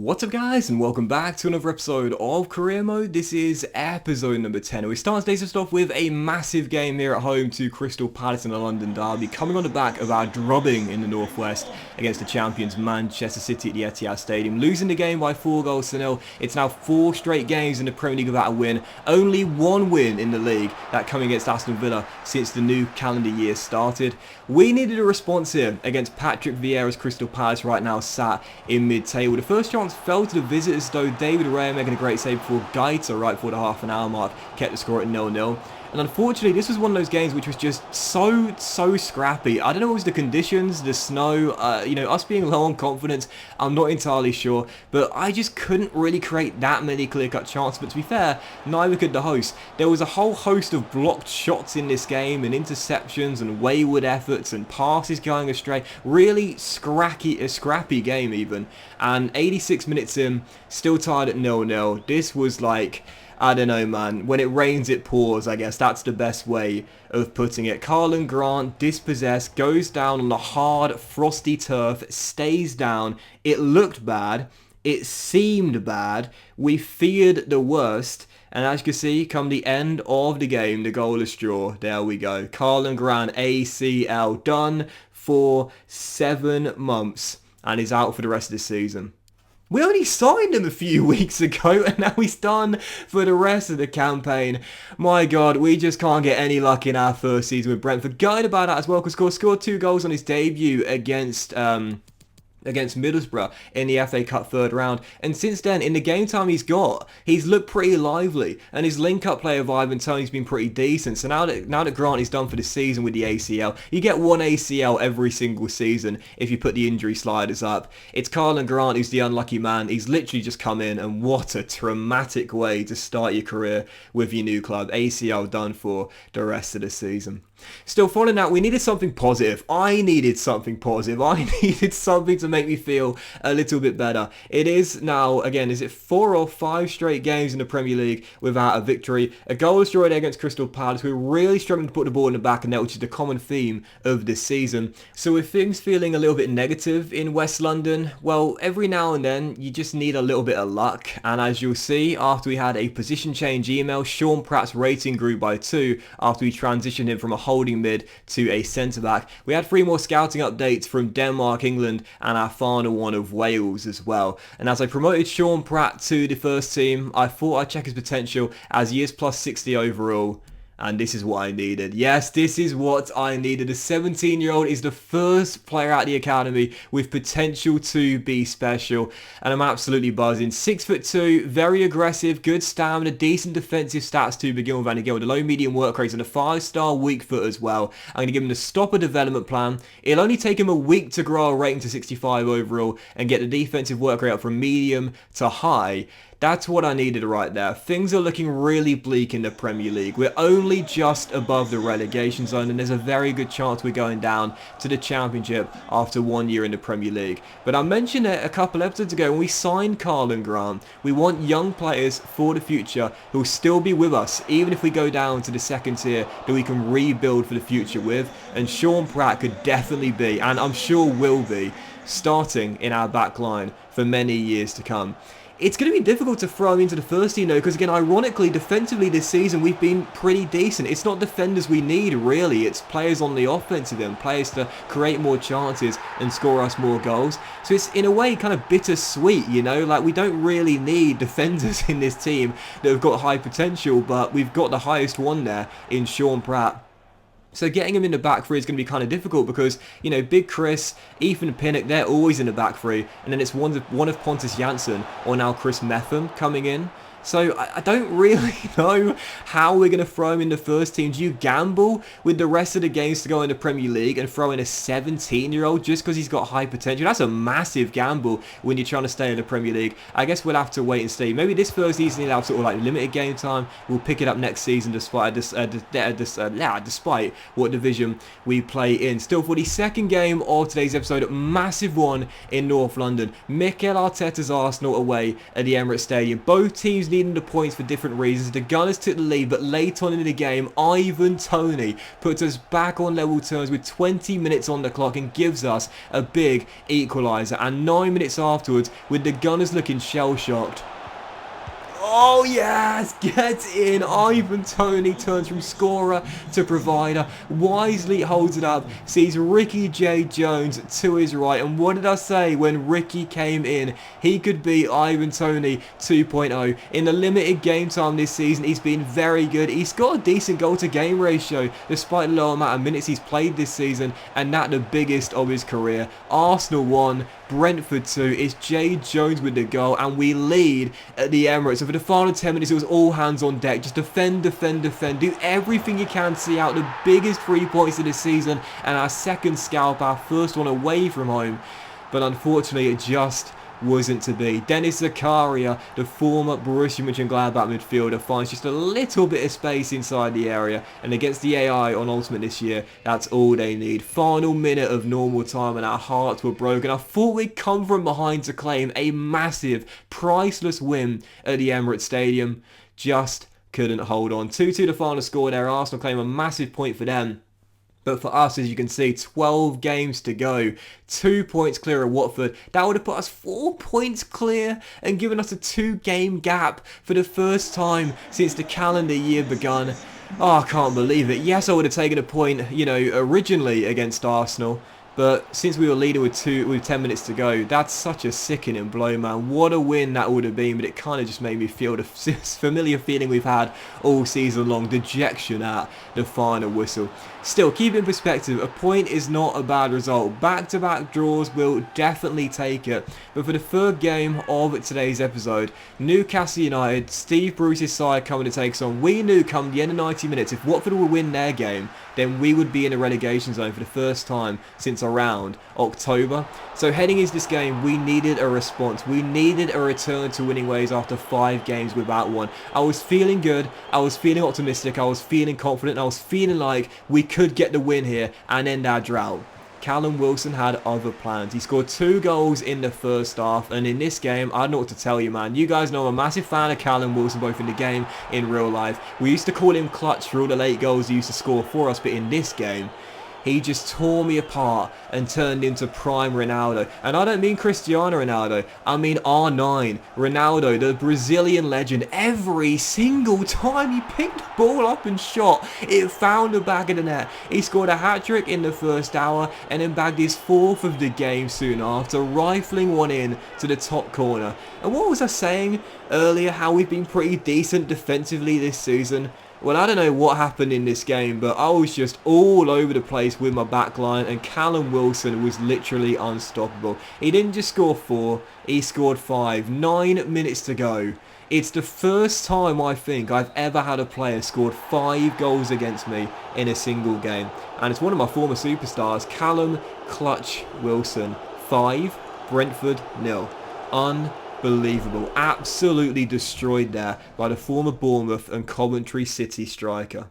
What's up guys, and welcome back to another episode of Career Mode. This is episode number 10. We start today's just off with a massive game here at home to Crystal Palace in the London derby, coming on the back of our drubbing in the Northwest against the champions Manchester City at the Etihad Stadium. Losing the game by 4-0. It's now 4 straight games in the Premier League without a win. Only one win in the league, that coming against Aston Villa since the new calendar year started. We needed a response here against Patrick Vieira's Crystal Palace, right now sat in mid-table. The first chance fell to the visitors though. David Raya making a great save before Gaita right before the half an hour mark kept the score at 0-0. And unfortunately, this was one of those games which was just so scrappy. I don't know if it was the conditions, the snow, us being low on confidence, I'm not entirely sure. But I just couldn't really create that many clear-cut chances. But to be fair, neither could the host. There was a whole host of blocked shots in this game, and interceptions, and wayward efforts, and passes going astray. Really a scrappy game even. And 86 minutes in, still tied at 0-0. This was like, I don't know, man. When it rains, it pours, I guess. That's the best way of putting it. Karlan Grant, dispossessed, goes down on the hard, frosty turf, stays down. It looked bad. It seemed bad. We feared the worst. And as you can see, come the end of the game, the goalless draw. There we go. Karlan Grant, ACL, done for 7 months. And is out for the rest of the season. We only signed him a few weeks ago, and now he's done for the rest of the campaign. My God, we just can't get any luck in our first season with Brentford. Gutted about that as well, because scored 2 goals on his debut against Middlesbrough in the FA Cup third round, and since then in the game time he's looked pretty lively, and his link-up play of Ivan Toney's been pretty decent. So now that Grant is done for the season with the ACL, you get 1 ACL every single season if you put the injury sliders up. It's Karlan Grant who's the unlucky man. He's literally just come in, and what a traumatic way to start your career with your new club. ACL done for the rest of the season. Still, following that, we needed something positive. I needed something positive. I needed something to make me feel a little bit better. It is now, again, is it 4 or 5 straight games in the Premier League without a victory? A goal was drawn against Crystal Palace. We're really struggling to put the ball in the back of net, which is the common theme of this season. So with things feeling a little bit negative in West London, well, every now and then you just need a little bit of luck. And as you'll see, after we had a position change email, Sean Pratt's rating grew by 2 after we transitioned him from a holding mid to a centre-back. We had 3 more scouting updates from Denmark, England, and our final one of Wales as well. And as I promoted Sean Pratt to the first team, I thought I'd check his potential, as he is plus 60 overall. And this is what I needed. Yes, this is what I needed. The 17-year-old is the first player at the academy with potential to be special. And I'm absolutely buzzing. 6'2", very aggressive, good stamina, decent defensive stats to begin with. And again, with a low medium work rate and a 5-star weak foot as well. I'm going to give him the stopper development plan. It'll only take him a week to grow a rating to 65 overall and get the defensive work rate up from medium to high. That's what I needed right there. Things are looking really bleak in the Premier League. We're only just above the relegation zone, and there's a very good chance we're going down to the Championship after 1 year in the Premier League. But I mentioned it a couple episodes ago when we signed Karlan Grant. We want young players for the future who will still be with us, even if we go down to the second tier, that we can rebuild for the future with. And Sean Pratt could definitely be, and I'm sure will be, starting in our back line for many years to come. It's going to be difficult to throw him into the first team though, because again, ironically, defensively this season we've been pretty decent. It's not defenders we need really, it's players on the offensive end, players to create more chances and score us more goals. So it's in a way kind of bittersweet, you know, like we don't really need defenders in this team that have got high potential, but we've got the highest one there in Sean Pratt. So getting him in the back three is going to be kind of difficult because, you know, Big Chris, Ethan Pinnock, they're always in the back three. And then it's one of Pontus Jansson or now Chris Metham coming in. So I don't really know how we're going to throw him in the first team. Do you gamble with the rest of the games to go in the Premier League and throw in a 17-year-old just because he's got high potential? That's a massive gamble when you're trying to stay in the Premier League. I guess we'll have to wait and see. Maybe this first season he'll have sort of like limited game time. We'll pick it up next season despite what division we play in. Still, for the second game of today's episode, a massive one in North London. Mikel Arteta's Arsenal away at the Emirates Stadium. Both teams need needing the points for different reasons. The Gunners took the lead, but late on in the game, Ivan Toney puts us back on level terms with 20 minutes on the clock and gives us a big equaliser. And 9 minutes afterwards, with the Gunners looking shell-shocked, oh yes, gets in. Ivan Toney turns from scorer to provider, wisely holds it up, sees Ricky J. Jones to his right, and what did I say when Ricky came in? He could be Ivan Toney 2.0. In the limited game time this season, he's been very good. He's got a decent goal to game ratio despite the low amount of minutes he's played this season, and that the biggest of his career. Arsenal 1, Brentford 2. It's J. Jones with the goal, and we lead at the Emirates. So for the final 10 minutes, it was all hands on deck. Just defend, defend, defend. Do everything you can to see out the biggest 3 points of the season, and our second scalp, our first one away from home. But unfortunately, it just wasn't to be. Dennis Zakaria, the former Borussia Mönchengladbach midfielder, finds just a little bit of space inside the area, and against the AI on Ultimate this year, that's all they need. Final minute of normal time and our hearts were broken. I thought we'd come from behind to claim a massive, priceless win at the Emirates Stadium. Just couldn't hold on. 2-2 the final score there. Arsenal claim a massive point for them. But for us, as you can see, 12 games to go. 2 points clear of Watford. That would have put us 4 points clear and given us a 2-game gap for the first time since the calendar year begun. Oh, I can't believe it. Yes, I would have taken a point, you know, originally against Arsenal. But since we were leading with 10 minutes to go, that's such a sickening blow, man. What a win that would have been, but it kind of just made me feel the familiar feeling we've had all season long, dejection at the final whistle. Still, keep in perspective, a point is not a bad result. Back-to-back draws will definitely take it. But for the third game of today's episode, Newcastle United, Steve Bruce's side coming to take us on. We knew come the end of 90 minutes, if Watford would win their game, then we would be in a relegation zone for the first time since around October. So heading into this game, we needed a response. We needed a return to winning ways after 5 games without one. I was feeling good, I was feeling optimistic, I was feeling confident, I was feeling like we could get the win here and end our drought. Callum Wilson had other plans. He scored 2 goals in the first half, and in this game, I don't know what to tell you, man. You guys know I'm a massive fan of Callum Wilson, both in the game, in real life. We used to call him clutch for all the late goals he used to score for us, but in this game, he just tore me apart and turned into prime Ronaldo. And I don't mean Cristiano Ronaldo, I mean R9. Ronaldo, the Brazilian legend. Every single time he picked the ball up and shot, it found the back of the net. He scored a hat-trick in the first hour and then bagged his 4th of the game soon after, rifling one in to the top corner. And what was I saying earlier, how we've been pretty decent defensively this season? Well, I don't know what happened in this game, but I was just all over the place with my backline, and Callum Wilson was literally unstoppable. He didn't just score 4, he scored 5. 9 minutes to go. It's the first time I think I've ever had a player scored 5 goals against me in a single game. And it's one of my former superstars, Callum Clutch Wilson. 5, Brentford 0. Unbelievable. Absolutely destroyed there by the former Bournemouth and Coventry City striker.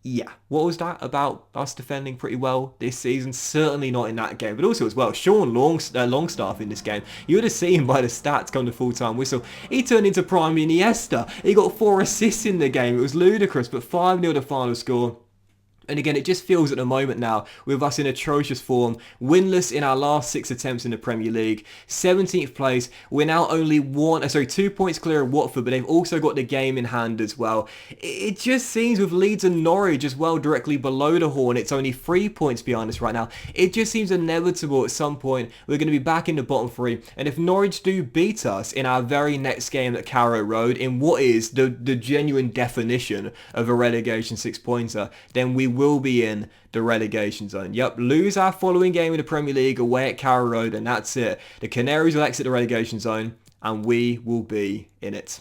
Yeah, what was that about us defending pretty well this season? Certainly not in that game, but also as well, Sean Longstaff in this game. You would have seen by the stats come to full-time whistle, he turned into prime Iniesta. He got 4 assists in the game. It was ludicrous, but 5-0 the final score. And again, it just feels at the moment now, with us in atrocious form, winless in our last 6 attempts in the Premier League, 17th place, we're now only 2 points clear of Watford, but they've also got the game in hand as well. It just seems with Leeds and Norwich as well directly below the Hornets, only 3 points behind us right now, it just seems inevitable at some point we're going to be back in the bottom 3, and if Norwich do beat us in our very next game at Carrow Road, in what is the genuine definition of a relegation 6-pointer, then we will be in the relegation zone. Yep, lose our following game in the Premier League away at Carrow Road, and that's it. The Canaries will exit the relegation zone, and we will be in it.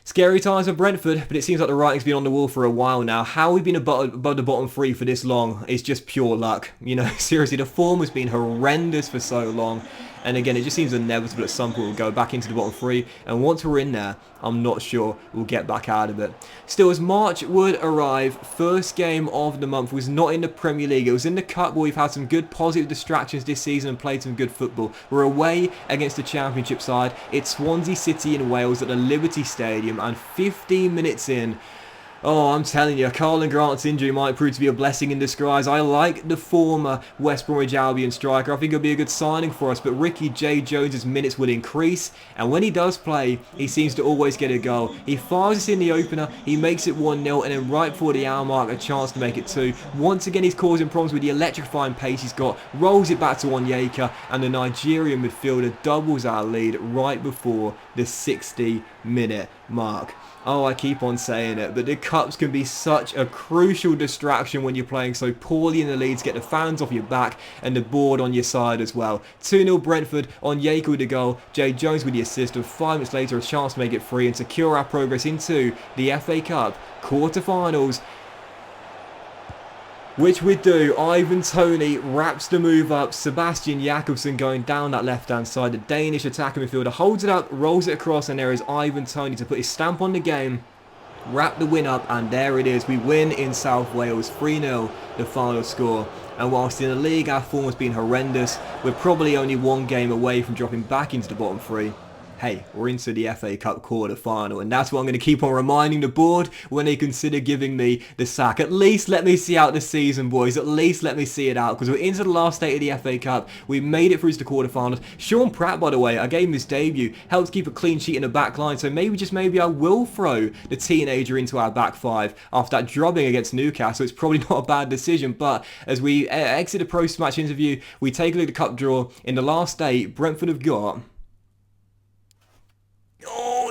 Scary times for Brentford, but it seems like the writing's been on the wall for a while now. How we've been above the bottom 3 for this long is just pure luck. You know, seriously, the form has been horrendous for so long. And again, it just seems inevitable at some point we'll go back into the bottom three. And once we're in there, I'm not sure we'll get back out of it. Still, as March would arrive, first game of the month was not in the Premier League. It was in the Cup, where we've had some good positive distractions this season and played some good football. We're away against the Championship side. It's Swansea City in Wales at the Liberty Stadium, and 15 minutes in, oh, I'm telling you, Carlin Grant's injury might prove to be a blessing in disguise. I like the former West Bromwich Albion striker. I think it'll be a good signing for us, but Ricky J. Jones's minutes will increase, and when he does play, he seems to always get a goal. He fires us in the opener, he makes it 1-0, and then right before the hour mark, a chance to make it 2. Once again, he's causing problems with the electrifying pace he's got, rolls it back to Onyeka, and the Nigerian midfielder doubles our lead right before the 60-minute mark. Oh, I keep on saying it, but the Cups can be such a crucial distraction when you're playing so poorly in the leagues. Get the fans off your back and the board on your side as well. 2-0 Brentford, Onyeka with the goal, Jay Jones with the assist, and 5 minutes later a chance to make it 3 and secure our progress into the FA Cup quarter-finals. Which we do. Ivan Toney wraps the move up. Sebastian Jakobsen going down that left-hand side. The Danish attacking midfielder holds it up, rolls it across, and there is Ivan Toney to put his stamp on the game. Wrap the win up, and there it is. We win in South Wales. 3-0, the final score. And whilst in the league our form has been horrendous, we're probably only one game away from dropping back into the bottom 3. Hey, we're into the FA Cup quarter-final, and that's what I'm going to keep on reminding the board when they consider giving me the sack. At least let me see out the season, boys. At least let me see it out, because we're into the last state of the FA Cup. We made it through to the quarter-finals. Sean Pratt, by the way, I gave him his debut, helped keep a clean sheet in the back line, so maybe I will throw the teenager into our back 5 after that drubbing against Newcastle. It's probably not a bad decision, but as we exit the post-match interview, we take a look at the cup draw. In the last day, Brentford have got...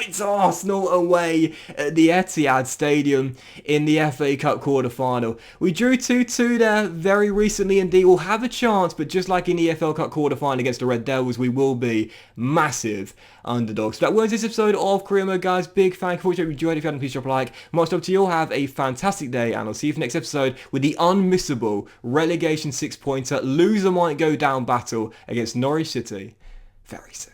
It's Arsenal away at the Etihad Stadium in the FA Cup quarter-final. We drew 2-2 there very recently indeed. We'll have a chance, but just like in the EFL Cup quarter-final against the Red Devils, we will be massive underdogs. So that was this episode of Career Mode, guys. Big thank you for watching. If you enjoyed it, if you hadn't, please drop a like. Much love to you all. Have a fantastic day, and I'll see you for the next episode with the unmissable relegation 6-pointer. Loser might go down battle against Norwich City very soon.